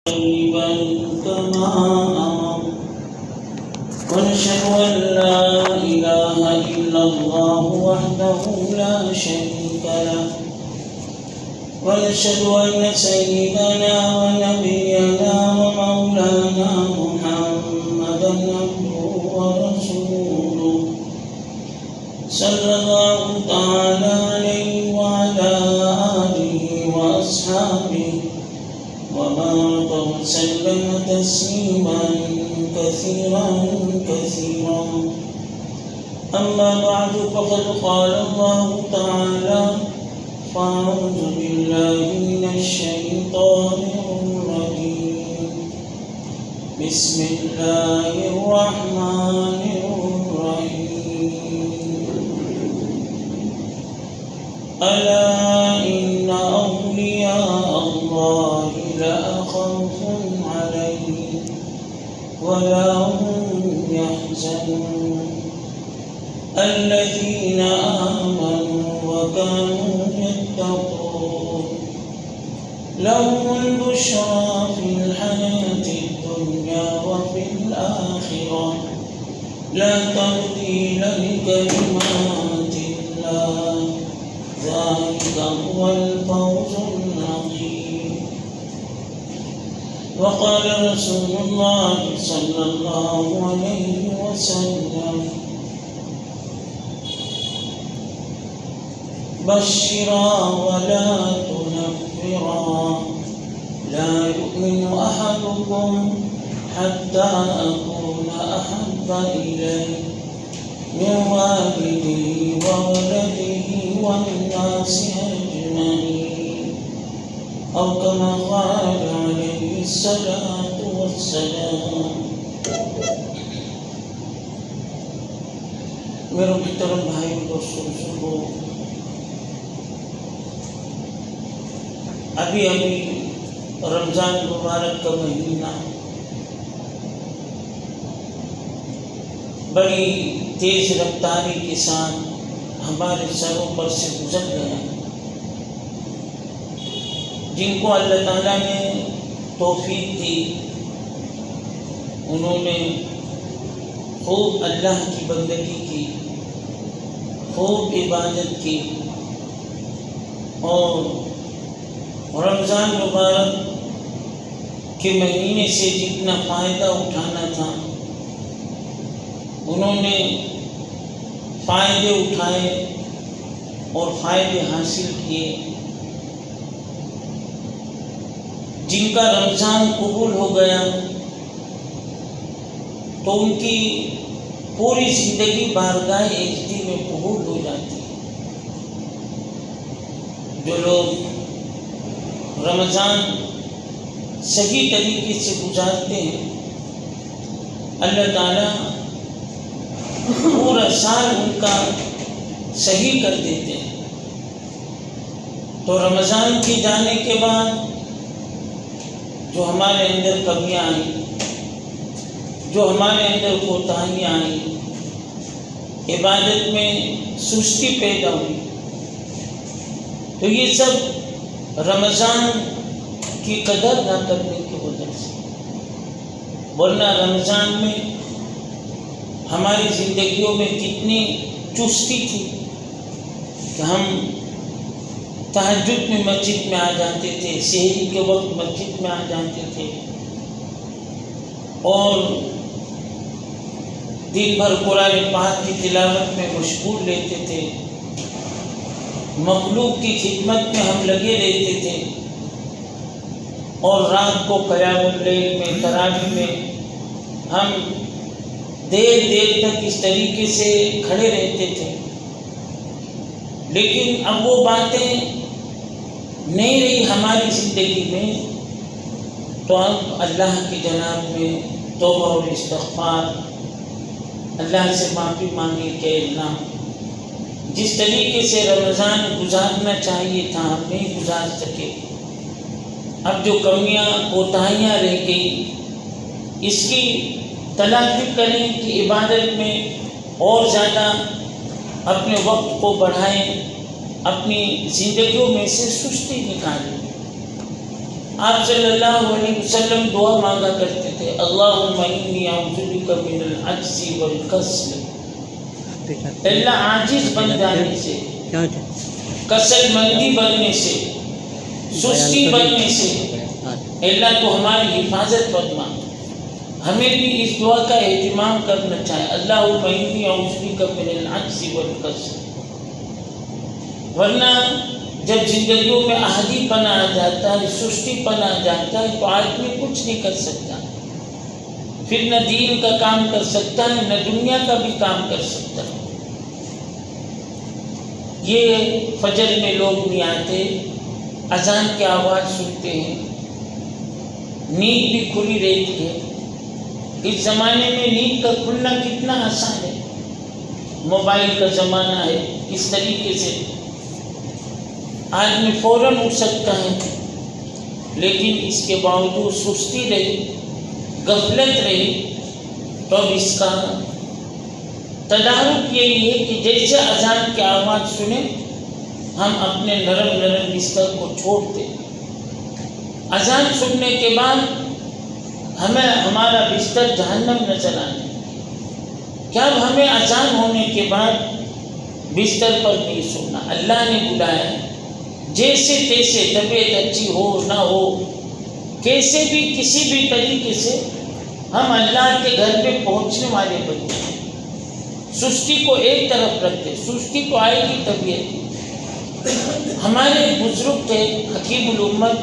طيبا كما أمر ونشهد أن لا إله إلا الله وحده لا شريك له ونشهد أن سيدنا ونبينا ومولانا محمدا عبده ورسوله صلى الله تعالى عليه وعلى آله وأصحابه وبارك وسلم تسليما كثيرا كثيرا. أما بعد فقد قال الله تعالى: فأعوذ بالله من الشيطان الرجيم. بسم الله الرحمن الرحيم. ألا إن أولياء الله لا خوف عليهم ولا هم يحزنون الذين آمنوا وكانوا يتقون لهم البشرى في الحياة الدنيا وفي الآخرة لا تبديل لكلمات الله ذلك هو الفوز العظيم. وقال رسول الله صلى الله عليه وسلم: بشرا ولا تنفرا لا يؤمن أحدكم حتى أكون أحب إليه من والده وولده والناس أجمعين أو كما قال عليه الصلاة والسلام. میرے محترم بھائی دوستوں سنو، ابھی رمضان مبارک کا مہینہ بڑی تیز رفتاری کے ساتھ ہمارے سروں پر سے گزر گیا. جن کو اللہ تعالیٰ نے توفیق دی انہوں نے خوب اللہ کی بندگی کی، خوب عبادت کی اور رمضان مبارک کے مہینے سے جتنا فائدہ اٹھانا تھا انہوں نے فائدے اٹھائے اور فائدے حاصل کیے. جن کا رمضان قبول ہو گیا تو ان کی پوری زندگی بارگاہ عزتی میں قبول ہو جاتی ہے. جو لوگ رمضان صحیح طریقے سے گزارتے ہیں اللہ تعالیٰ پورا سال ان کا صحیح کر دیتے ہیں. تو رمضان کے جانے کے بعد جو ہمارے اندر کمیاں آئیں، جو ہمارے اندر کوتاہیاں آئیں، عبادت میں سستی پیدا ہوئی، تو یہ سب رمضان کی قدر نہ کرنے کی وجہ سے. ورنہ رمضان میں ہماری زندگیوں میں کتنی چستی تھی کہ ہم تہجد میں مسجد میں آ جاتے تھے، سحری کے وقت مسجد میں آ جاتے تھے اور دن بھر قرآن پاک کی تلاوت میں مشغول رہتے تھے، مخلوق کی خدمت میں ہم لگے رہتے تھے اور رات کو قیام اللیل میں تراویح میں ہم دیر تک اس طریقے سے کھڑے رہتے تھے. لیکن اب وہ باتیں نہیں رہی ہماری زندگی میں، تو اب اللہ کی جناب میں توبہ اور استغفار، اللہ سے معافی مانگے کہ اللہ جس طریقے سے رمضان گزارنا چاہیے تھا ہم نہیں گزار سکے. اب جو کمیاں کوتاہیاں رہ گئی اس کی تلافی کریں کہ عبادت میں اور زیادہ اپنے وقت کو بڑھائیں، اپنی زندگیوں میں سے سستی نکالیں. آپ صلی اللہ علیہ وسلم دعا مانگا کرتے تھے، اللہم انی اعوذ بک من العجز والکسل، اللہ عاجز بن جانے سے، کسل مندی بننے سے، سستی بننے سے اللہ تو ہماری حفاظت فرما۔ ہمیں بھی اس دعا کا اہتمام کرنا چاہیے، اللہم انی اعوذ بک من العجز والکسل۔ ورنہ جب زندگیوں میں عاجزی پنا آ جاتا ہے، سستی پنا آ جاتا ہے تو آدمی کچھ نہیں کر سکتا، پھر نہ دین کا کام کر سکتا ہے نہ دنیا کا بھی کام کر سکتا ہے۔ یہ فجر میں لوگ نہیں آتے، اذان کی آواز سنتے ہیں، نیند بھی کھلی رہتی ہے۔ اس زمانے میں نیند کا کھلنا کتنا آسان ہے، موبائل کا زمانہ ہے، اس طریقے سے آدمی فوراً اٹھ سکتا ہے، لیکن اس کے باوجود سستی رہی، غفلت رہی، تو اب اس کا تدارک یہی ہے کہ جیسے اذان کی آواز سنیں ہم اپنے نرم نرم بستر کو چھوڑ دیں۔ اذان سننے کے بعد ہمیں ہمارا بستر جہنم نظر آنے، کیا اب ہمیں اذان ہونے کے بعد بستر پر نہیں سونا؟ اللہ نے بلایا ہے، جیسے تیسے، طبیعت اچھی ہو نہ ہو، کیسے بھی کسی بھی طریقے سے ہم اللہ کے گھر پہ پہنچنے والے بنتے ہیں۔ سستی کو ایک طرف رکھتے، سستی تو آئے گی طبیعت۔ ہمارے بزرگ تھے حکیم الامت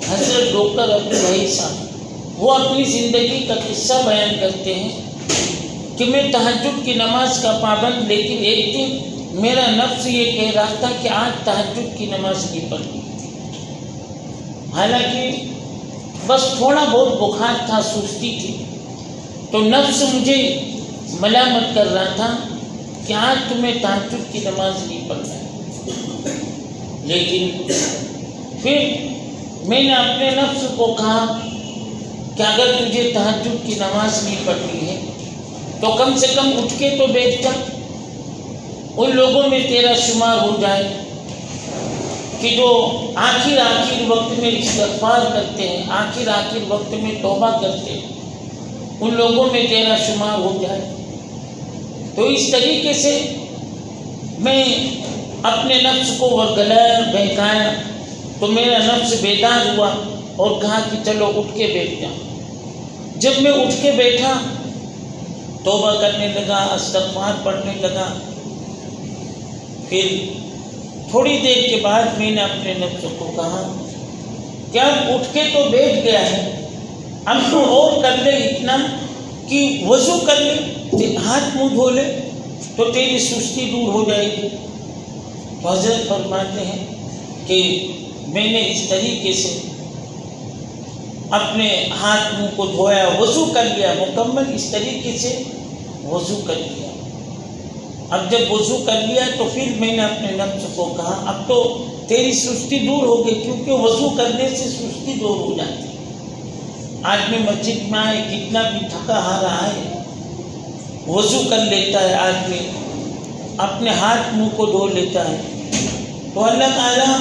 حضرت ڈاکٹر عبدالحی صاحب، وہ اپنی زندگی کا قصہ بیان کرتے ہیں کہ میں تہجد کی نماز کا پابند، لیکن ایک دن میرا نفس یہ کہہ رہا تھا کہ آج تہجد کی نماز نہیں پڑھنی، حالانکہ بس تھوڑا بہت بخار تھا، سستی تھی، تو نفس مجھے ملامت کر رہا تھا کہ آج تمہیں تہجد کی نماز نہیں پڑھنا ہے۔ لیکن پھر میں نے اپنے نفس کو کہا کہ اگر تجھے تہجد کی نماز نہیں پڑھنی ہے تو کم سے کم اٹھ کے تو بیٹھ جا، ان لوگوں میں تیرا شمار ہو جائے کہ جو آخر وقت میں استغفار کرتے ہیں، آخر وقت میں توبہ کرتے ہیں، ان لوگوں میں تیرا شمار ہو جائے۔ تو اس طریقے سے میں اپنے نفس کو ورگلایا، بہکایا، تو میرا نفس بیدار ہوا اور کہا کہ چلو اٹھ کے بیٹھ جاؤ۔ جب میں اٹھ کے بیٹھا، توبہ کرنے لگا، استغفار پڑھنے لگا، پھر تھوڑی دیر کے بعد میں نے اپنے نفس کو کہا کہ اب اٹھ کے تو بیٹھ گیا ہے، اب تو اور کر لے اتنا کہ وضو کر لے، ہاتھ منہ دھو لے تو تیری سستی دور ہو جائے گی۔ تو حضرت فرماتے ہیں کہ میں نے اس طریقے سے اپنے ہاتھ منہ کو دھویا، وضو کر لیا، مکمل اس طریقے سے وضو کر لیا۔ اب جب وضو کر لیا تو پھر میں نے اپنے نفس کو کہا اب تو تیری سستی دور ہو گئی، کیونکہ وضو کرنے سے سستی دور ہو جاتی ہے۔ آدمی مسجد میں آئے، کتنا بھی تھکا ہارا آئے، وضو کر لیتا ہے، آدمی اپنے ہاتھ منہ کو دھو لیتا ہے، تو اللہ تعالیٰ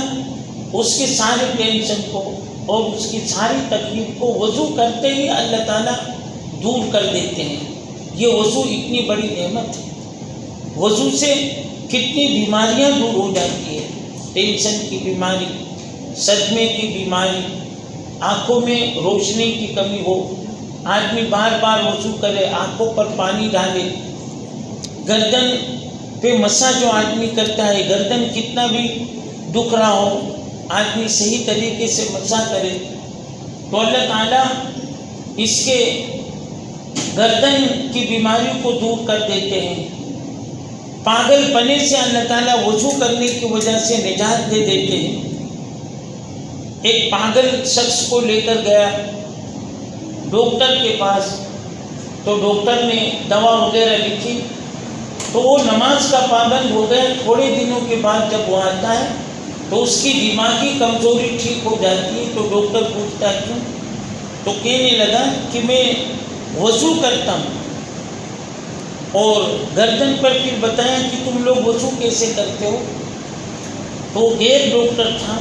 اس کے سارے ٹینشن کو اور اس کی ساری تکلیف کو وضو کرتے ہی اللہ تعالیٰ دور کر دیتے ہیں۔ یہ وضو اتنی بڑی نعمت ہے، وضو سے کتنی بیماریاں دور ہو جاتی ہے، ٹینشن کی بیماری، صدمے کی بیماری، آنکھوں میں روشنی کی کمی ہو، آدمی بار بار وضو کرے، آنکھوں پر پانی ڈالے، گردن پہ مسا جو آدمی کرتا ہے، گردن کتنا بھی دکھ رہا ہو، آدمی صحیح طریقے سے مسا کرے تو اللہ تعالیٰ اس کے گردن کی بیماریوں کو دور کر دیتے ہیں۔ پاگل پنے سے اللہ تعالیٰ وضو کرنے کی وجہ سے نجات دے دیتے ہیں۔ ایک پاگل شخص کو لے کر گیا ڈاکٹر کے پاس، تو ڈاکٹر نے دوا وغیرہ لکھی، تو وہ نماز کا پابند ہو گیا۔ تھوڑے دنوں کے بعد جب وہ آتا ہے تو اس کی دماغی کمزوری ٹھیک ہو جاتی ہے، تو ڈاکٹر پوچھتا ہے کیوں؟ تو کہنے لگا کہ میں وضو کرتا ہوں، اور گردن پر پھر بتایا کہ تم لوگ وضو کیسے کرتے ہو؟ تو غیر ڈاکٹر تھا،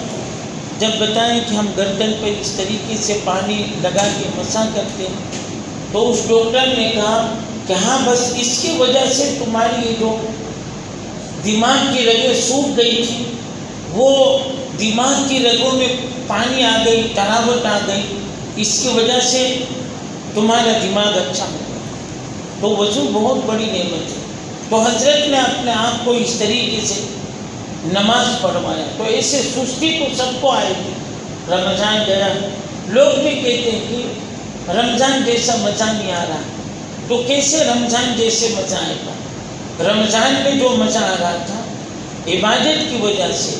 جب بتائیں کہ ہم گردن پر اس طریقے سے پانی لگا کے مسح کرتے ہیں، تو اس ڈاکٹر نے کہا کہ ہاں بس اس کی وجہ سے تمہاری یہ جو دماغ کی رگیں سوکھ گئی تھی، وہ دماغ کی رگوں میں پانی آ گئی، تراوٹ آ گئی، اس کی وجہ سے تمہارا دماغ اچھا ہو گیا۔ تو وضو بہت بڑی نعمت ہے۔ تو حضرت نے اپنے آپ کو اس طریقے سے نماز پڑھوایا۔ تو ایسے سستی تو سب کو آئے گی۔ رمضان گیا، لوگ بھی کہتے ہیں کہ رمضان جیسا مزہ نہیں آ رہا، تو کیسے رمضان جیسے مزہ آئے گا؟ رمضان میں جو مزہ آ رہا تھا عبادت کی وجہ سے،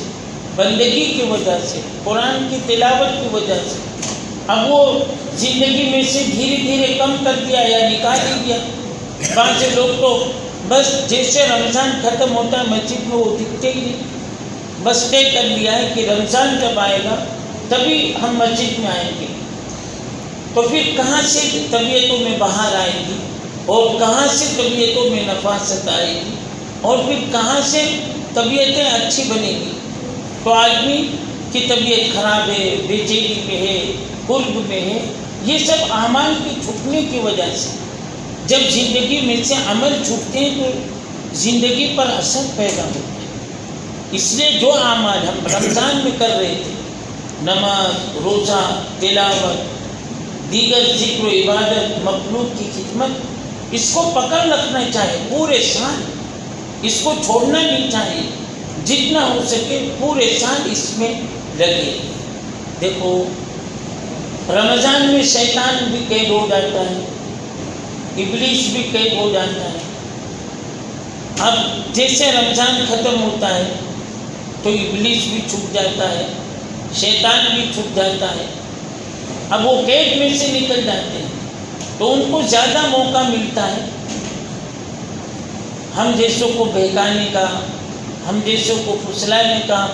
بندگی کی وجہ سے، قرآن کی تلاوت کی وجہ سے، اب وہ زندگی میں سے دھیرے دھیرے کم کر دیا یا نکال ہی دیا۔ بعض لوگ تو بس جیسے رمضان ختم ہوتا ہے مسجد میں وہ دکھتے ہی نہیں، بس طے کر لیا ہے کہ رمضان جب آئے گا تبھی ہم مسجد میں آئیں گے۔ تو پھر کہاں سے طبیعتوں میں بہار آئے گی، اور کہاں سے طبیعتوں میں نفاست آئے گی، اور پھر کہاں سے طبیعتیں اچھی بنے گی؟ تو آدمی کی طبیعت خراب ہے، بے چینی میں ہے، قرب میں ہے، یہ سب اعمال کے چھٹنے کی وجہ سے۔ جب زندگی میں سے عمل چھوٹتے ہیں تو زندگی پر اثر پیدا ہوتا ہے۔ اس لیے جو اعمال ہم رمضان میں کر رہے تھے، نماز، روزہ، تلاوت، دیگر ذکر و عبادت، مخلوق کی خدمت، اس کو پکڑ رکھنا چاہیے پورے سال، اس کو چھوڑنا نہیں چاہیے، جتنا ہو سکے پورے سال اس میں لگے۔ دیکھو رمضان میں شیطان بھی قید ہو جاتا ہے، ابلیس بھی قید ہو جاتا ہے۔ اب جیسے رمضان ختم ہوتا ہے تو ابلیس بھی چھپ جاتا ہے، شیطان بھی چھپ جاتا ہے۔ اب وہ قید میں سے نکل جاتے ہیں تو ان کو زیادہ موقع ملتا ہے ہم جیسوں کو بہکانے کا، ہم جیسوں کو پھسلانے کا۔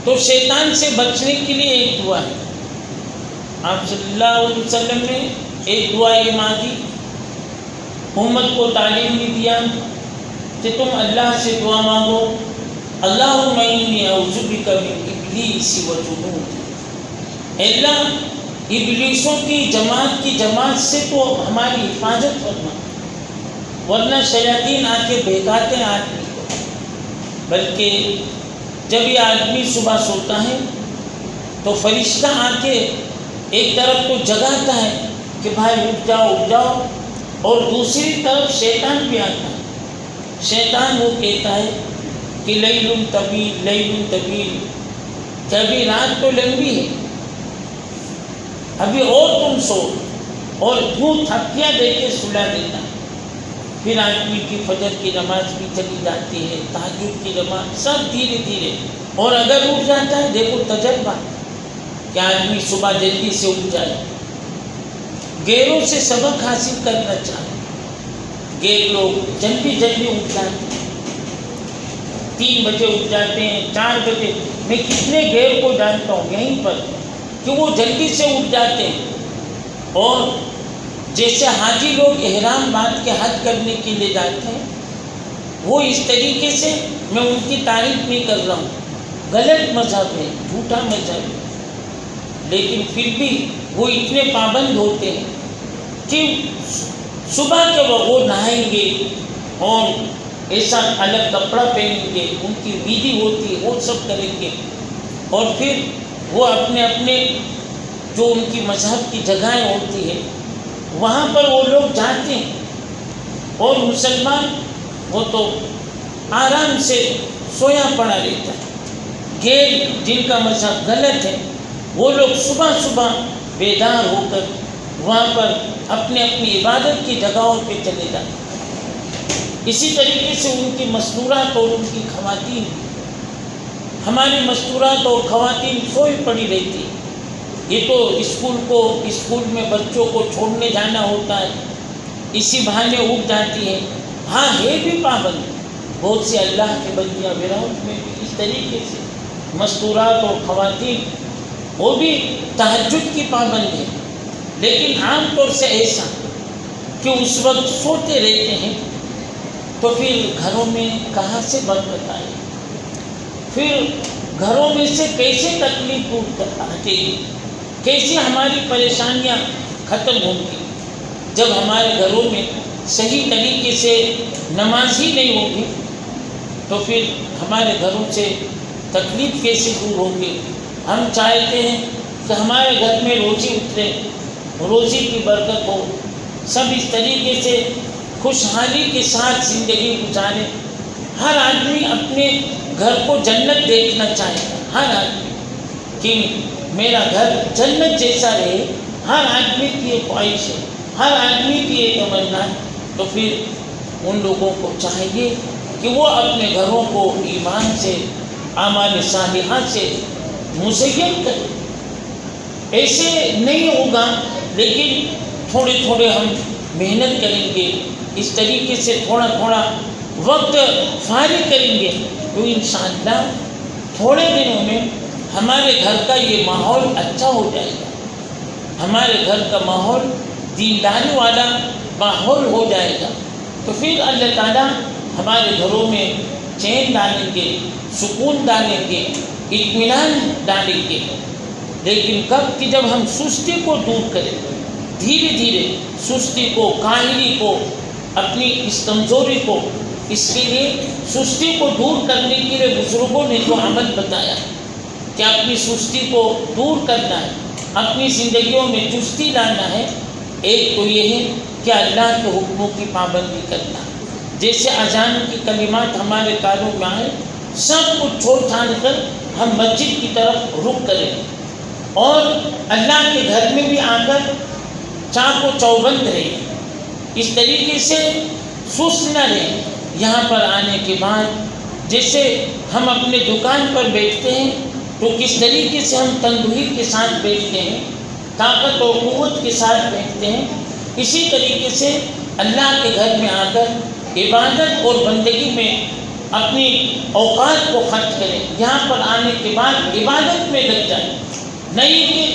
تو شیطان سے بچنے کے لیے ایک دعا ہے، آپ صلی اللہ علیہ وسلم نے ایک دعا یہ مانگی، امت کو تعلیم بھی دیا کہ تم اللہ سے دعا مانگو، اللہم انی اعوذ بک من ابلیس و جنودہ، اے اللہ ابلیسوں کی جماعت سے تو ہماری حفاظت فرما، ورنہ شیاطین آ کے بہکاتے ہیں آدمی کو۔ بلکہ جب یہ آدمی صبح سوتا ہے تو فرشتہ آ کے ایک طرف تو جگاتا ہے کہ بھائی اٹھ جاؤ اٹھ جاؤ، اور دوسری طرف شیطان بھی آتا ہے۔ شیطان وہ کہتا ہے کہ لیل طویل لیل طویل، کہ ابھی رات تو لمبی ہے، ابھی اور تم سو، اور یوں تھپکیاں دے کے سلا دیتا ہے۔ پھر آدمی کی فجر کی نماز بھی چلی جاتی ہے، تہجد کی نماز، سب دھیرے دھیرے۔ اور اگر اٹھ جاتا ہے، دیکھو تجربہ کہ آدمی صبح جلدی سے اٹھ جائے، غیروں سے سبق حاصل کرنا چاہے۔ غیر لوگ جلدی اٹھ جاتے ہیں، 3 بجے اٹھ جاتے ہیں، 4 بجے۔ میں کتنے غیر کو جانتا ہوں یہیں پر کہ وہ جلدی سے اٹھ جاتے ہیں، اور جیسے حاجی لوگ احرام باندھ کے حج کرنے کے لیے جاتے ہیں، وہ اس طریقے سے، میں ان کی تعریف نہیں کر رہا ہوں، غلط مذہب ہے، جھوٹا مذہب ہے، لیکن پھر بھی وہ اتنے پابند ہوتے ہیں کہ صبح کے وقت وہ نہائیں گے اور ایسا الگ کپڑا پہنیں گے، ان کی ویدھی ہوتی ہے وہ سب کریں گے، اور پھر وہ اپنے جو ان کی مذہب کی جگہیں ہوتی ہیں وہاں پر وہ لوگ جاتے ہیں، اور مسلمان وہ تو آرام سے سویا پڑا رہتا ہے۔ غیر جن کا مذہب غلط ہے وہ لوگ صبح بیدار ہو کر وہاں پر اپنی عبادت کی جگہوں پہ چلے جاتے ہیں۔ اسی طریقے سے ان کی مستورات اور ان کی خواتین، ہماری مستورات اور خواتین سوئی پڑی رہتی ہیں۔ یہ تو اسکول میں بچوں کو چھوڑنے جانا ہوتا ہے، اسی بہانے اٹھ جاتی ہے۔ ہاں ہے بھی پابند، بہت سے اللہ کے بندیاں وراؤٹ میں بھی اس طریقے سے مستورات اور خواتین وہ بھی تہجد کی پابند ہے، لیکن عام طور سے ایسا کہ اس وقت سوتے رہتے ہیں، تو پھر گھروں میں کہاں سے برکت آئے؟ پھر گھروں میں سے کیسے تکلیف دور ہٹے گی، کیسے ہماری پریشانیاں ختم ہوں گی؟ جب ہمارے گھروں میں صحیح طریقے سے نماز ہی نہیں ہوگی تو پھر ہمارے گھروں سے تکلیف کیسے دور ہوگی؟ ہم چاہتے ہیں کہ ہمارے گھر میں روزی اترے، روزی کی برکت ہو، سب اس طریقے سے خوشحالی کے ساتھ زندگی گزارے۔ ہر آدمی اپنے گھر کو جنت دیکھنا چاہے گا، ہر آدمی کہ میرا گھر جنت جیسا رہے، ہر آدمی کی یہ خواہش ہے، ہر آدمی کی یہ تمنا ہے۔ تو پھر ان لوگوں کو چاہیے کہ وہ اپنے گھروں کو ایمان سے، اعمال صالحہ سے مزین کریں۔ ایسے نہیں ہوگا، لیکن تھوڑے تھوڑے ہم محنت کریں گے، اس طریقے سے تھوڑا تھوڑا وقت فارغ کریں گے تو انشاءاللہ تھوڑے دنوں میں ہمارے گھر کا یہ ماحول اچھا ہو جائے گا، ہمارے گھر کا ماحول دینداری والا ماحول ہو جائے گا۔ تو پھر اللہ تعالیٰ ہمارے گھروں میں چین ڈالیں گے، سکون ڈالیں گے، اطمینان ڈالیں گے۔ لیکن کب کہ جب ہم سستی کو دور کریں، دھیرے دھیرے سستی کو، کاہلی کو، اپنی اس کمزوری کو، اس کے لیے سستی کو دور کرنے کے لیے بزرگوں نے جو عمل بتایا کہ اپنی سستی کو دور کرنا ہے، اپنی زندگیوں میں چستی لانا ہے، ایک تو یہ ہے کہ اللہ کے حکموں کی پابندی کرنا، جیسے اذان کی کلمات ہمارے کانوں میں آئے، سب کچھ چھوڑ چھاڑ کر ہم مسجد کی طرف رخ کریں، اور اللہ کے گھر میں بھی آ کر چاق و چوبند رہے، اس طریقے سے سست نہ رہے۔ یہاں پر آنے کے بعد جیسے ہم اپنے دکان پر بیٹھتے ہیں تو کس طریقے سے ہم تندرستی کے ساتھ بیٹھتے ہیں، طاقت و قوت کے ساتھ بیٹھتے ہیں، اسی طریقے سے اللہ کے گھر میں آ کر عبادت اور بندگی میں اپنی اوقات کو خرچ کریں۔ یہاں پر آنے کے بعد عبادت میں لگ جائیں، نہیں کہ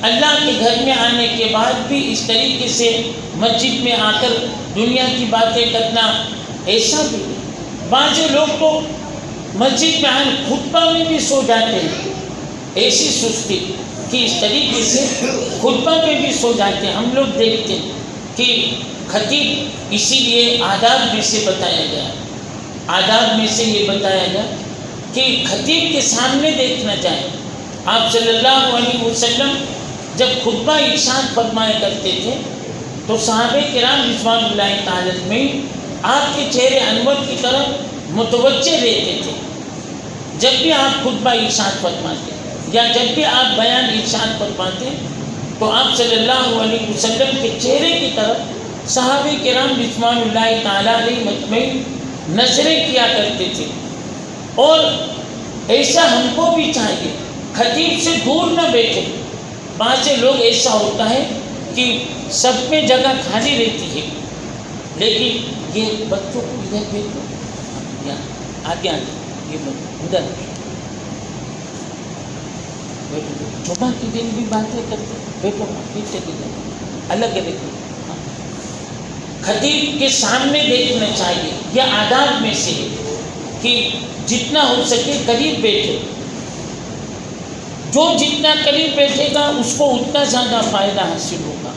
اللہ کے گھر میں آنے کے بعد بھی اس طریقے سے مسجد میں آ کر دنیا کی باتیں کرنا، ایسا بھی نہیں۔ بعض لوگ تو مسجد میں آئے خطبہ میں بھی سو جاتے ہیں، ایسی سستی کہ اس طریقے سے خطبہ میں بھی سو جاتے ہیں۔ ہم لوگ دیکھتے ہیں کہ خطیب اسی لیے آداب میں سے بتایا گیا، آداب میں سے یہ بتایا گیا کہ خطیب کے سامنے دیکھنا چاہیے۔ آپ صلی اللہ علیہ وسلم جب خطبہ ارشاد فرمایا کرتے تھے تو صحابہ کرام رضوان اللہ تعالی اجمعین آپ کے چہرے انور کی طرف متوجہ رہتے تھے۔ جب بھی آپ خطبہ ارشاد فرماتے یا جب بھی آپ بیان ارشاد فرماتے تو آپ صلی اللہ علیہ وسلم کے چہرے کی طرف صحابہ کرام رضوان اللہ تعالی علیہ اجمعین نظریں کیا کرتے تھے۔ اور ایسا ہم کو بھی چاہیے، خطیب سے دور نہ بیٹھے۔ بعض سے لوگ ایسا ہوتا ہے کہ سب میں جگہ خالی رہتی ہے، لیکن یہ بچوں کو ادھر بیٹھو، آگے آگے یہ ادھر بیٹھو، جمعہ کے دن بھی باتیں کرتے، بیٹھو پیچھے الگ الگ۔ خطیب کے سامنے دیکھنا چاہیے، یہ آداب میں سے ہے کہ جتنا ہو سکے قریب بیٹھے، جو جتنا قریب بیٹھے گا اس کو اتنا زیادہ فائدہ حاصل ہوگا،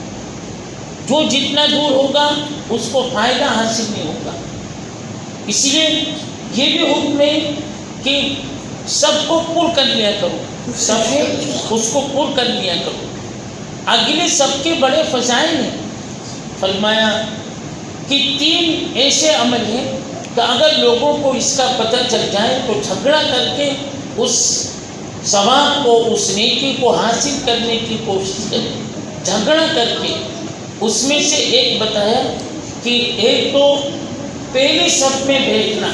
جو جتنا دور ہوگا اس کو فائدہ حاصل نہیں ہوگا۔ اس لیے یہ بھی حکم ہے کہ سب کو پر کر لیا کرو، سب ہے اس کو پر کر لیا کرو۔ اگلے سب کے بڑے فضائل ہیں، فرمایا کہ 3 ایسے عمل ہیں کہ اگر لوگوں کو اس کا پتہ چل جائے تو جھگڑا کر کے اس ثواب کو، اس نیکی کو حاصل کرنے کی کوشش کریں، جھگڑا کر کے۔ اس میں سے ایک بتایا کہ ایک تو پہلی صف میں بیٹھنا،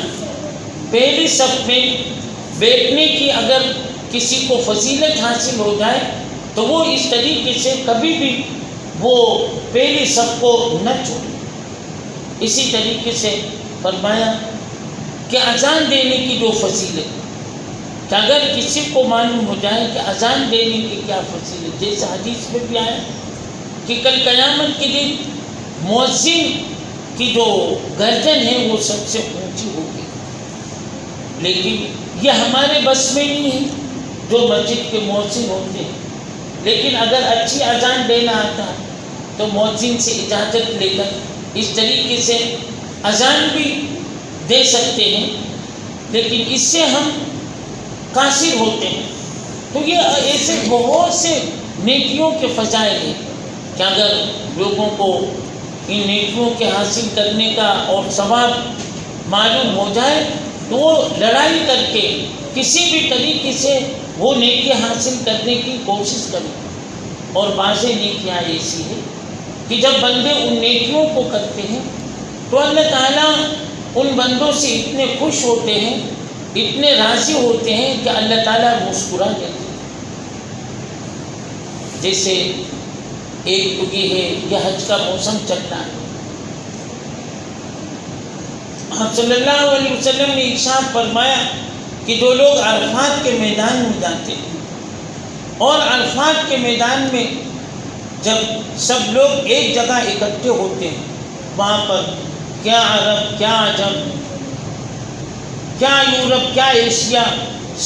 پہلی صف میں بیٹھنے کی اگر کسی کو فضیلت حاصل ہو جائے تو وہ اس طریقے سے کبھی بھی وہ پہلی صف کو نہ چھوڑے۔ اسی طریقے سے فرمایا کہ اذان دینے کی جو فضیلت، کہ اگر کسی کو معلوم ہو جائے کہ اذان دینے کی کیا فضیلت، جیسے حدیث میں بھی آیا کہ کل قیامت کے دن مؤذن کی جو گردن ہے وہ سب سے اونچی ہوگی، لیکن یہ ہمارے بس میں نہیں ہے جو مسجد کے مؤذن ہوتے ہیں، لیکن اگر اچھی اذان دینا آتا ہے تو مؤذن سے اجازت لے کر اس طریقے سے اذان بھی دے سکتے ہیں، لیکن اس سے ہم قاصر ہوتے ہیں۔ تو یہ ایسے بہت سے نیکیوں کے فضائل ہیں کہ اگر لوگوں کو ان نیکیوں کے حاصل کرنے کا اور ثواب معلوم ہو جائے تو وہ لڑائی کر کے کسی بھی طریقے سے وہ نیکی حاصل کرنے کی کوشش کریں۔ اور بعض نیکیاں ایسی ہیں کہ جب بندے ان نیکیوں کو کرتے ہیں تو اللہ تعالیٰ ان بندوں سے اتنے خوش ہوتے ہیں، اتنے راضی ہوتے ہیں کہ اللہ تعالیٰ مسکرا دیتے ہیں۔ جیسے ایک تو یہ ہے، یہ حج کا موسم چلتا ہے، آپ صلی اللہ علیہ وسلم نے ارشاد فرمایا کہ جو لوگ عرفات کے میدان میں جاتے ہیں اور عرفات کے میدان میں جب سب لوگ ایک جگہ اکٹھے ہوتے ہیں، وہاں پر کیا عرب، کیا عجم، کیا یورپ، کیا ایشیا،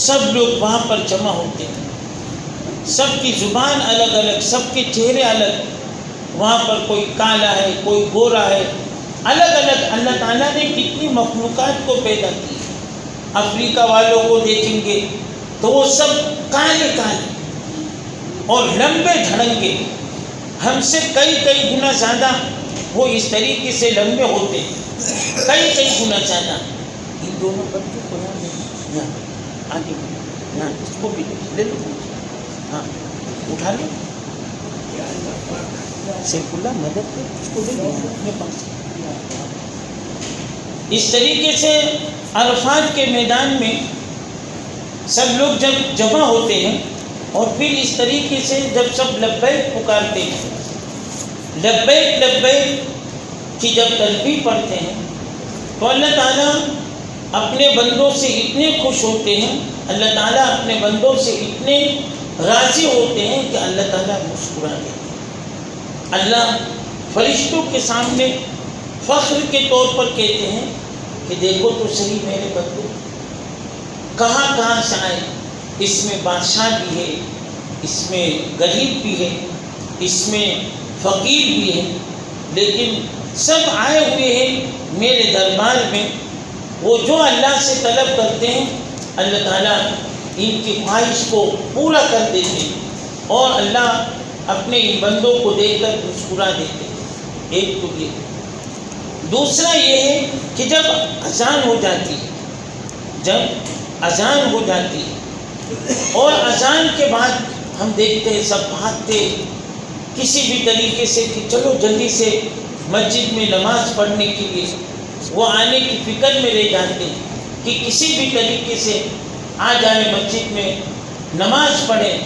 سب لوگ وہاں پر جمع ہوتے ہیں، سب کی زبان الگ الگ، سب کے چہرے الگ، وہاں پر کوئی کالا ہے، کوئی گورا ہے، الگ الگ۔ اللہ تعالیٰ نے کتنی مخلوقات کو پیدا کی۔ افریقہ والوں کو دیکھیں گے تو وہ سب کالے کالے اور لمبے دھڑنگے، ہم سے کئی گنا زیادہ وہ اس طریقے سے لمبے ہوتے ہیں، کئی گنا زیادہ۔ ان دونوں بچوں کو یہاں آگے یہاں اس کو بھی لے لو، ہاں اٹھا لو، سیف اللہ مدد کر، اس کو لے لو اپنے پاس۔ اس طریقے سے عرفات کے میدان میں سب لوگ جب جمع ہوتے ہیں اور پھر اس طریقے سے جب سب لبیک پکارتے ہیں، لبیک لبیک کی جب تلبیہ پڑھتے ہیں تو اللہ تعالیٰ اپنے بندوں سے اتنے خوش ہوتے ہیں، اللہ تعالیٰ اپنے بندوں سے اتنے راضی ہوتے ہیں کہ اللہ تعالیٰ مسکرا دیتے ہیں۔ اللہ فرشتوں کے سامنے فخر کے طور پر کہتے ہیں کہ دیکھو تو صحیح میرے بندے کہاں کہاں سے آئے، اس میں بادشاہ بھی ہے، اس میں غریب بھی ہے، اس میں فقیر بھی ہے، لیکن سب آئے ہوئے ہیں میرے دربار میں۔ وہ جو اللہ سے طلب کرتے ہیں اللہ تعالیٰ ان کی خواہش کو پورا کر دیتے ہیں اور اللہ اپنے ان بندوں کو دیکھ کر مسکرا دیتے ہیں۔ ایک تو یہ، دوسرا یہ ہے کہ جب اذان ہو جاتی ہے، جب اذان ہو جاتی ہے اور اذان کے بعد ہم دیکھتے ہیں سب بھاگتے کسی بھی طریقے سے کہ چلو جلدی سے مسجد میں نماز پڑھنے کے لیے، وہ آنے کی فکر میں رہ جاتے ہیں کہ کسی بھی طریقے سے آ جائے مسجد میں نماز پڑھیں۔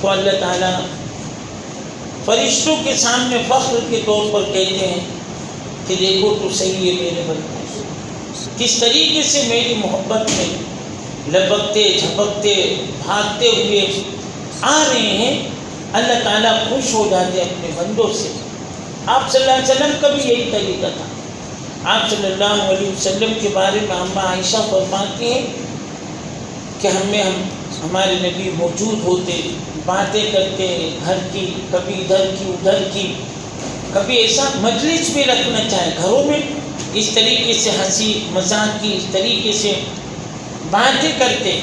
تو اللہ تعالیٰ فرشتوں کے سامنے فخر کے طور پر کہتے ہیں کہ دیکھو تو صحیح ہے میرے بندے کس طریقے سے میری محبت میں لبکتے جھپکتے بھاگتے ہوئے آ رہے ہیں۔ اللہ تعالیٰ خوش ہو جاتے ہیں اپنے بندوں سے۔ آپ صلی اللہ علیہ وسلم کا بھی یہی طریقہ تھا۔ آپ صلی اللہ علیہ وسلم کے بارے میں اماں عائشہ فرماتی ہیں کہ ہمارے نبی موجود ہوتے، باتیں کرتے گھر کی، کبھی ادھر کی ادھر کی، کبھی ایسا مجلس بھی رکھنا چاہے گھروں میں، اس طریقے سے ہنسی مذاق کی، اس طریقے سے باتیں کرتے۔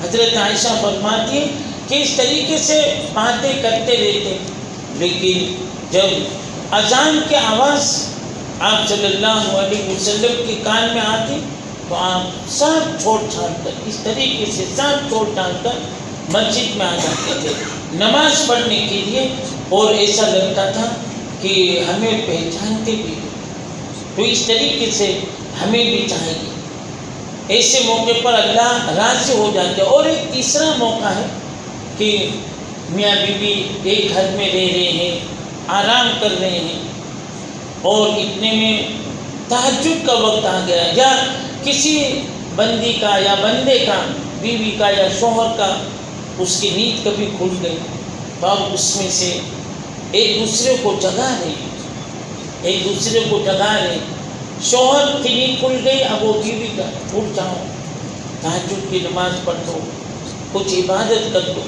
حضرت عائشہ فرماتی ہیں کہ اس طریقے سے باتیں کرتے رہتے، لیکن جب اذان کی آواز آپ صلی اللہ علیہ وسلم کے کان میں آتی تو آپ سب چھوڑ چھاڑ کر، اس طریقے سے سب چھوڑ چھاڑ کر مسجد میں آ جاتے تھے نماز پڑھنے کے لیے، اور ایسا لگتا تھا کہ ہمیں پہچانتے بھی۔ تو اس طریقے سے ہمیں بھی چاہیے، ایسے موقع پر اللہ راضی ہو جاتے۔ اور ایک تیسرا موقع ہے کہ میاں بیوی ایک گھر میں رہ رہے ہیں، آرام کر رہے ہیں، اور اتنے میں تہجد کا وقت آ گیا، یا کسی بندی کا یا بندے کا، بیوی کا یا شوہر کا، اس کی نیند کبھی کھل گئی تو اب اس میں سے ایک دوسرے کو جگا رہے ہیں، ایک دوسرے کو جگا رہے ہیں۔ شوہر کی نیند کھل گئی، اب وہ بیوی کا اٹھ جاؤ، تہجد کی نماز پڑھ لو، کچھ عبادت کر دو،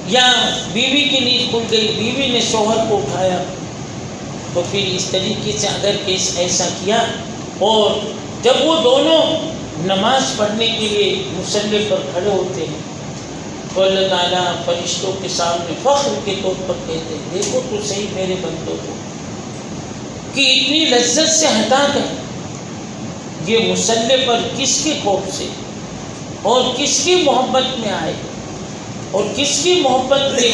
یا بیوی کی نیند کھل گئی، بیوی نے شوہر کو اٹھایا، تو پھر اس طریقے سے اگر ایسا کیا، اور جب وہ دونوں نماز پڑھنے کے لیے مصلی پر کھڑے ہوتے ہیں تو اللہ تعالیٰ فرشتوں کے سامنے فخر کے طور پر کہتے ہیں دیکھو تو صحیح میرے بندوں کو کہ اتنی لذت سے ہٹا کر یہ مصلی پر کس کے خوف سے اور کس کی محبت میں آئے اور کس کی محبت میں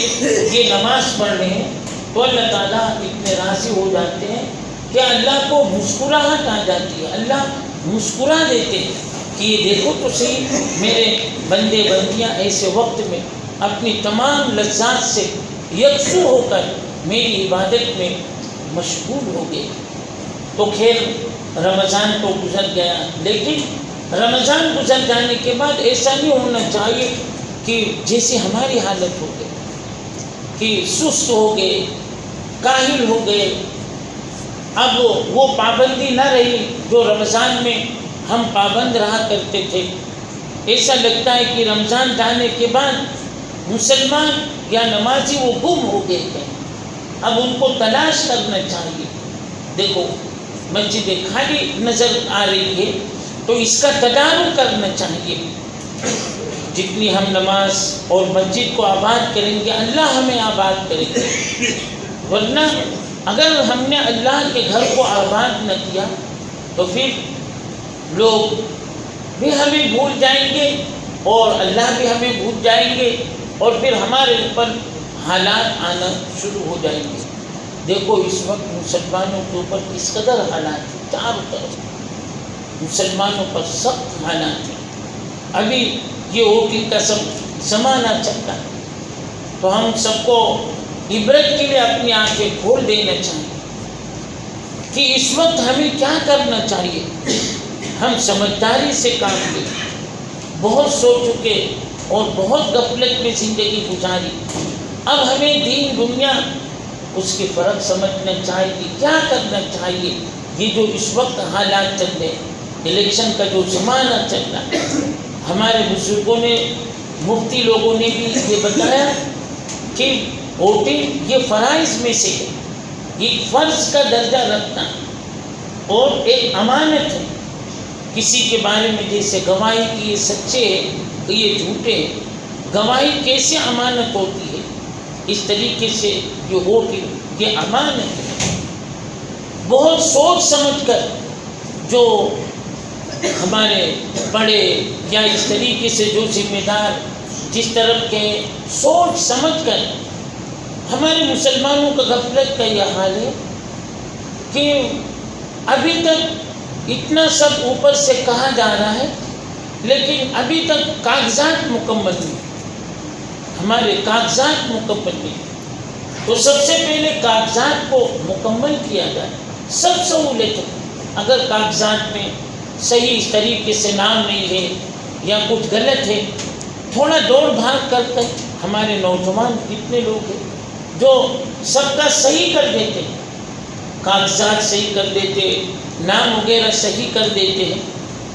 یہ نماز پڑھ رہے ہیں، تو اللہ تعالیٰ اتنے راضی ہو جاتے ہیں کہ اللہ کو مسکراہٹ آ جاتی ہے، اللہ مسکرا دیتے ہیں کہ یہ دیکھو تو صحیح میرے بندے بندیاں ایسے وقت میں اپنی تمام لذات سے یکسو ہو کر میری عبادت میں مشغول ہو گئے۔ تو خیر رمضان تو گزر گیا، لیکن رمضان گزر جانے کے بعد ایسا نہیں ہونا چاہیے کہ جیسے ہماری حالت ہو گئی کہ سست ہو گئے، کاہل ہو گئے، اب وہ پابندی نہ رہی جو رمضان میں ہم پابند رہا کرتے تھے۔ ایسا لگتا ہے کہ رمضان جانے کے بعد مسلمان یا نمازی وہ گم ہو گئے ہیں، اب ان کو تلاش کرنا چاہیے۔ دیکھو مسجدیں خالی نظر آ رہی ہے تو اس کا تدارک کرنا چاہیے۔ جتنی ہم نماز اور مسجد کو آباد کریں گے اللہ ہمیں آباد کرے گا، ورنہ اگر ہم نے اللہ کے گھر کو آباد نہ کیا تو پھر لوگ بھی ہمیں بھول جائیں گے اور اللہ بھی ہمیں بھول جائیں گے، اور پھر ہمارے اوپر حالات آنا شروع ہو جائیں گے۔ دیکھو اس وقت مسلمانوں کے اوپر کس قدر حالات ہیں، چاروں طرف مسلمانوں پر سخت حالات ہیں۔ ابھی یہ ووٹنگ کا سب زمانہ چلتا ہے تو ہم سب کو عبرت کے لیے اپنی آنکھیں کھول دینا چاہیے کہ اس وقت ہمیں کیا کرنا چاہیے۔ ہم سمجھداری سے کام لیں، بہت سو چکے اور بہت غفلت میں زندگی گزاری، اب ہمیں دین دنیا اس کے فرق سمجھنا چاہیے کہ کیا کرنا چاہیے۔ یہ جو اس وقت حالات چل رہے ہیں، الیکشن کا جو زمانہ چل رہا ہے، ہمارے بزرگوں نے مفتی لوگوں نے بھی یہ بتایا کہ ووٹنگ یہ فرائض میں سے ہے، یہ فرض کا درجہ رکھنا اور ایک امانت ہے۔ کسی کے بارے میں جیسے گواہی کی یہ سچے ہیں یہ جھوٹے ہیں، گواہی کیسے امانت ہوتی ہے، اس طریقے سے یہ ووٹنگ یہ امانت ہے۔ بہت سوچ سمجھ کر جو ہمارے بڑے یا اس طریقے سے جو ذمہ دار جس طرف کے سوچ سمجھ کر، ہمارے مسلمانوں کا غفلت کا یہ حال ہے کہ ابھی تک اتنا سب اوپر سے کہا جا رہا ہے لیکن ابھی تک کاغذات مکمل نہیں، ہمارے کاغذات مکمل نہیں۔ تو سب سے پہلے کاغذات کو مکمل کیا جائے، سب سہولت ہے۔ اگر کاغذات میں صحیح اس طریقے سے نام نہیں ہے یا کچھ غلط ہے، تھوڑا دوڑ بھاگ کرتے ہمارے نوجوان کتنے لوگ ہیں جو سب کا صحیح کر دیتے ہیں، کاغذات صحیح کر دیتے، نام وغیرہ صحیح کر دیتے ہیں۔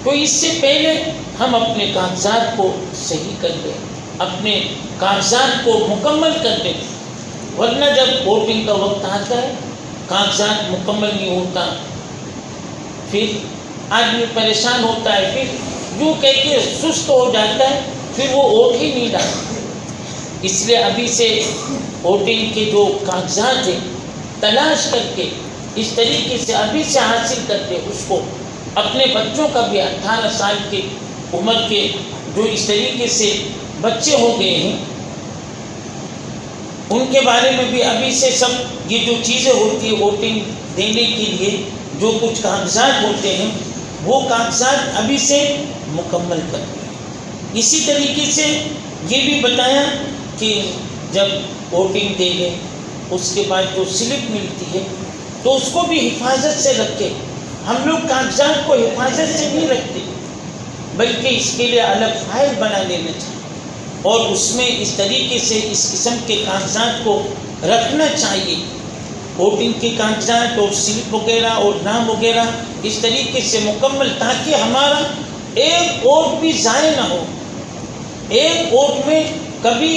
تو اس سے پہلے ہم اپنے کاغذات کو صحیح کر دیں، اپنے کاغذات کو مکمل کر دیں، ورنہ جب ووٹنگ کا وقت آتا ہے کاغذات مکمل نہیں ہوتا، پھر آدمی پریشان ہوتا ہے، پھر یوں کہہ کے سست ہو جاتا ہے، پھر وہ ووٹ ہی نہیں ڈالتا۔ اس لیے ابھی سے ووٹنگ کے جو کاغذات ہیں تلاش کر کے اس طریقے سے ابھی سے حاصل کرتے، اس کو اپنے بچوں کا بھی 18 سال کی عمر کے جو اس طریقے سے بچے ہو گئے ہیں ان کے بارے میں بھی ابھی سے سب یہ جو چیزیں ہوتی ہیں ووٹنگ دینے کے لیے جو کچھ کاغذات ہوتے ہیں وہ کاغذات ابھی سے مکمل کر دیں۔ اسی طریقے سے یہ بھی بتایا کہ جب ووٹنگ دے گئے اس کے بعد جو سلپ ملتی ہے تو اس کو بھی حفاظت سے رکھے۔ ہم لوگ کاغذات کو حفاظت سے نہیں رکھتے بلکہ اس کے لیے الگ فائل بنا لینا چاہیے اور اس میں اس طریقے سے اس قسم کے کاغذات کو رکھنا چاہیے، ووٹنگ کے کاغذات اور سلپ وغیرہ اور نام وغیرہ اس طریقے سے مکمل، تاکہ ہمارا ایک ووٹ بھی ضائع نہ ہو، ایک ووٹ میں کبھی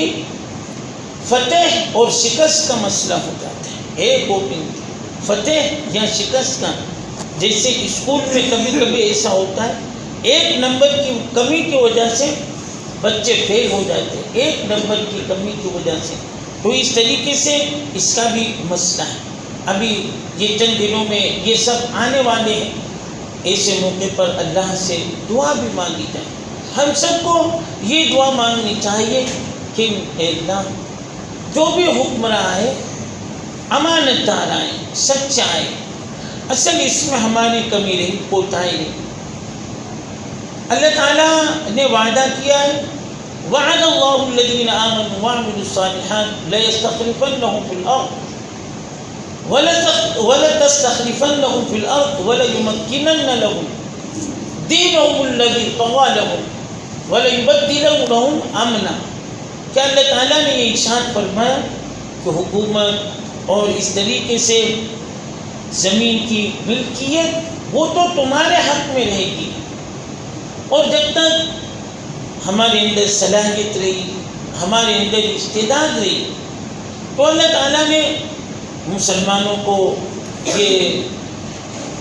فتح اور شکست کا مسئلہ ہو جاتا ہے، ایک ووٹنگ فتح یا شکست کا. جیسے اسکول میں کبھی کبھی ایسا ہوتا ہے، ایک نمبر کی کمی کی وجہ سے بچے فیل ہو جاتے ہیں، ایک نمبر کی کمی کی وجہ سے. تو اس طریقے سے اس کا بھی مسئلہ ہے. ابھی یہ چند دنوں میں یہ سب آنے والے ہیں، ایسے موقع پر اللہ سے دعا بھی مانگی جائے. ہم سب کو یہ دعا مانگنی چاہیے کہ اے اللہ جو بھی حکمراں ہے امانت دار آئے، سچا آئے، اصل اس میں ہماری کمی نہیں، کوتاہی نہیں. اللہ تعالیٰ نے وعدہ کیا ہے، وعد اللہ الذین آمنوا وعملوا الصالحات ليستخلفنهم في الارض ولتستخلفنهم في الارض وليمكنن لهم دینهم الذی ارتضى لهم وليبدلنهم امنا. کہ اللہ تعالیٰ نے یہ ارشاد فرمایا کہ حکومت اور اس طریقے سے زمین کی ملکیت وہ تو تمہارے حق میں رہے گی، اور جب تک ہمارے اندر صلاحیت رہی، ہمارے اندر استعداد رہی، تو اللہ تعالیٰ نے مسلمانوں کو یہ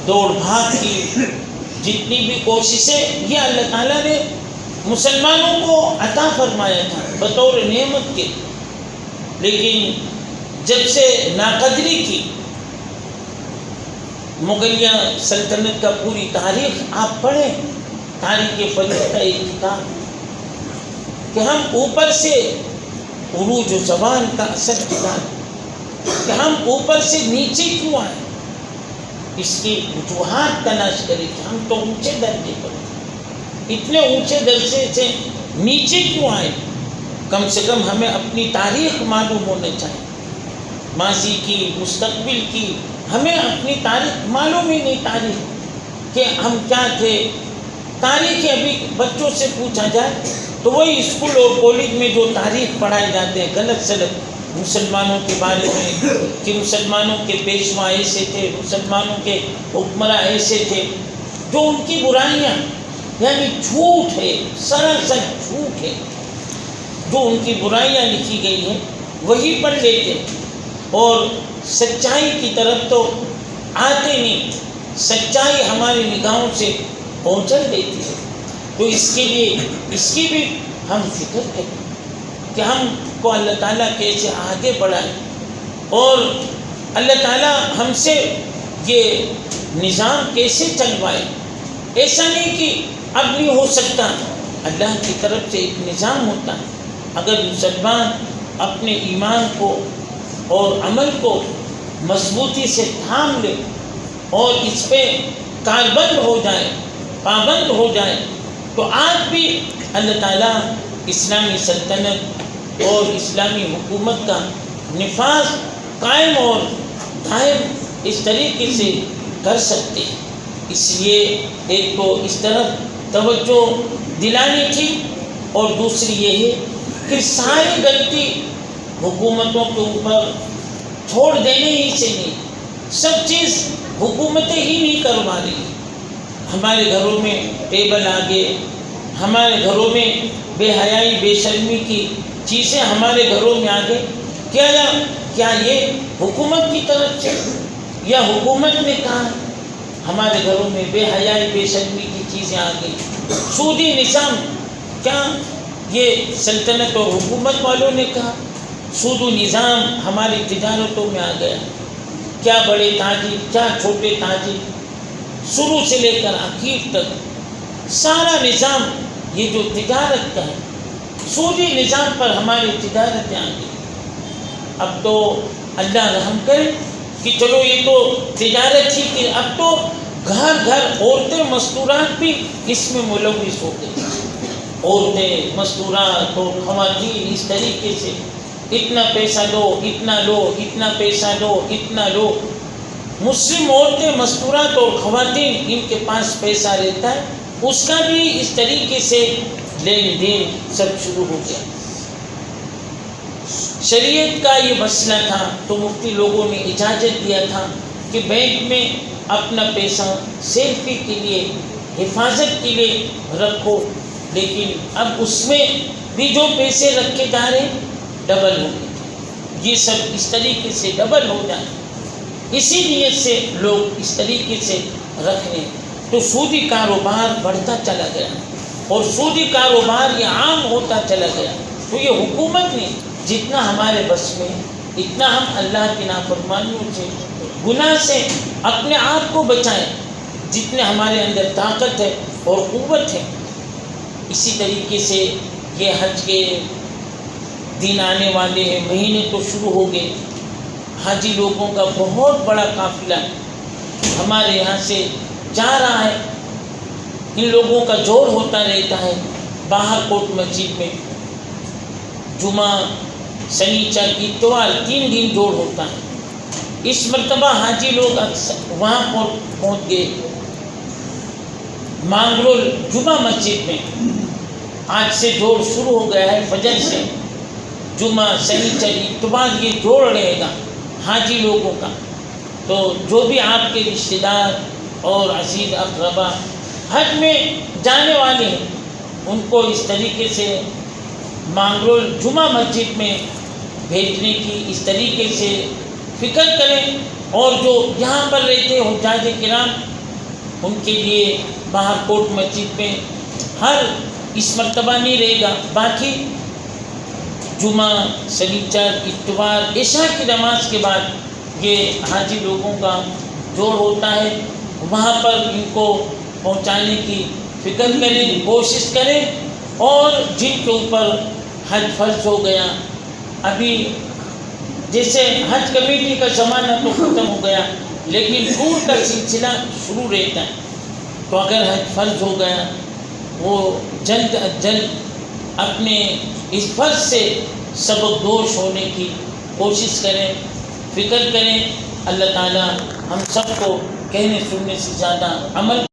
دوڑ بھاگ کی جتنی بھی کوششیں یہ اللہ تعالیٰ نے مسلمانوں کو عطا فرمایا تھا بطور نعمت کے. لیکن جب سے ناقدری کی، مغلیہ سلطنت کا پوری تاریخ آپ پڑھیں، تاریخ فریق کا ایک کتاب، کہ ہم اوپر سے عروج و زوال کا اثر کتاب، کہ ہم اوپر سے نیچے کیوں آئے، اس کی وجوہات تلاش کریں کہ ہم تو اونچے درجے پر، اتنے اونچے درجے سے نیچے کیوں آئے. کم سے کم ہمیں اپنی تاریخ معلوم ہونا چاہیے، ماضی کی، مستقبل کی. ہمیں اپنی تاریخ معلوم ہی نہیں، تاریخ کہ ہم کیا تھے. تاریخ ابھی بچوں سے پوچھا جائے تو وہی اسکول اور کالج میں جو تاریخ پڑھائے جاتے ہیں غلط سلط مسلمانوں کے بارے میں، کہ مسلمانوں کے پیشوا ایسے تھے، مسلمانوں کے حکمراں ایسے تھے، جو ان کی برائیاں یعنی جھوٹ ہے، سراسر جھوٹ ہے، جو ان کی برائیاں لکھی گئی ہیں وہی پڑھ لیتے اور سچائی کی طرف تو آتے نہیں. سچائی ہماری نگاہوں سے پہنچل دیتی ہے. تو اس کے لیے اس کی بھی ہم فکر کریں کہ ہم کو اللہ تعالیٰ کیسے آگے بڑھائے، اور اللہ تعالیٰ ہم سے یہ نظام کیسے چلوائے. ایسا نہیں کہ اب نہیں ہو سکتا، اللہ کی طرف سے ایک نظام ہوتا ہے. اگر مسلمان اپنے ایمان کو اور عمل کو مضبوطی سے تھام لے اور اس پہ کاربند ہو جائے، پابند ہو جائے، تو آج بھی اللہ تعالیٰ اسلامی سلطنت اور اسلامی حکومت کا نفاذ قائم اور دائم اس طریقے سے کر سکتے ہیں. اس لیے ایک تو اس طرف توجہ دلانی تھی، اور دوسری یہ ہے کہ ساری غلطی حکومتوں کے اوپر چھوڑ دینے ہی سے نہیں، سب چیز حکومتیں ہی نہیں کروا رہی. ہمارے گھروں میں ٹیبل آ گئے، ہمارے گھروں میں بے حیائی بے شرمی کی چیزیں ہمارے گھروں میں آ گئے. کیا یہ حکومت کی طرف سے یا حکومت نے کہا؟ ہمارے گھروں میں بے حیائی بے شرمی کی چیزیں آ گئی. سودی نظام، کیا یہ سلطنت اور حکومت والوں نے کہا؟ سود و نظام ہماری تجارتوں میں آ گیا. کیا بڑے تاجر کیا چھوٹے تاجر، شروع سے لے کر آخر تک سارا نظام یہ جو تجارت کا ہے، سودی نظام پر ہماری تجارتیں آ گئی. اب تو اللہ رحم کرے کہ چلو یہ تو تجارت ہی کی، اب تو گھر گھر عورتیں مستورات بھی اس میں ملوث ہو گئی. عورتیں مستورات اور خواتین اس طریقے سے اتنا پیسہ لو، اتنا لو، اتنا پیسہ لو، اتنا لو. مسلم عورتیں مستورات اور خواتین ان کے پاس پیسہ رہتا ہے، اس کا بھی اس طریقے سے لین دین سب شروع ہو گیا. شریعت کا یہ مسئلہ تھا تو مفتی لوگوں نے اجازت دیا تھا کہ بینک میں اپنا پیسہ سیفٹی کے لیے، حفاظت کے لیے رکھو. لیکن اب اس میں بھی جو پیسے رکھے جا رہے ڈبل ہو گئے، یہ سب اس طریقے سے ڈبل ہو جائے، اسی نیت سے لوگ اس طریقے سے رکھ رہے ہیں۔ تو سودی کاروبار بڑھتا چلا گیا اور سودی کاروبار یہ عام ہوتا چلا گیا۔ تو یہ حکومت نے جتنا ہمارے بس میں، اتنا ہم اللہ کی نافرمانیوں سے، گناہ سے اپنے آپ کو بچائیں، جتنے ہمارے اندر طاقت ہے اور قوت ہے۔ اسی طریقے سے یہ حج کے دن آنے والے ہیں، مہینے تو شروع ہو گئے، حاجی لوگوں کا بہت بڑا قافلہ ہمارے یہاں سے جا رہا ہے۔ ان لوگوں کا جوڑ ہوتا رہتا ہے باہر کوٹ مسجد میں، جمعہ، سنیچر، اتوار، 3 دن جوڑ ہوتا ہے۔ اس مرتبہ حاجی لوگ وہاں پر پہنچ گئے مانگرول جمعہ مسجد میں۔ آج سے جوڑ شروع ہو گیا ہے، فجر سے جمعہ، سنیچر، اتوار یہ جوڑ رہے گا حاجی لوگوں کا۔ تو جو بھی آپ کے رشتہ دار اور عزیز اقربا حج میں جانے والے ہیں، ان کو اس طریقے سے مانگرول جمعہ مسجد میں بھیجنے کی اس طریقے سے فکر کریں، اور جو یہاں پر رہتے ہیں حجاج کرام، ان کے لیے باہر کوٹ مسجد میں ہر اس مرتبہ نہیں رہے گا، باقی جمعہ، سنیچر، اتوار، عشاء کی نماز کے بعد یہ حاجی لوگوں کا جوڑ ہوتا ہے، وہاں پر ان کو پہنچانے کی فکر کریں، کوشش کریں۔ اور جن کے اوپر حج فرض ہو گیا، ابھی جیسے حج کمیٹی کا زمانہ تو ختم ہو گیا، لیکن ٹور کا سلسلہ شروع رہتا ہے، تو اگر حج فرض ہو گیا، وہ جلد از جلد اپنے اس فرض سے سبق دوش ہونے کی کوشش کریں، فکر کریں۔ اللہ تعالی ہم سب کو کہنے سننے سے زیادہ عمل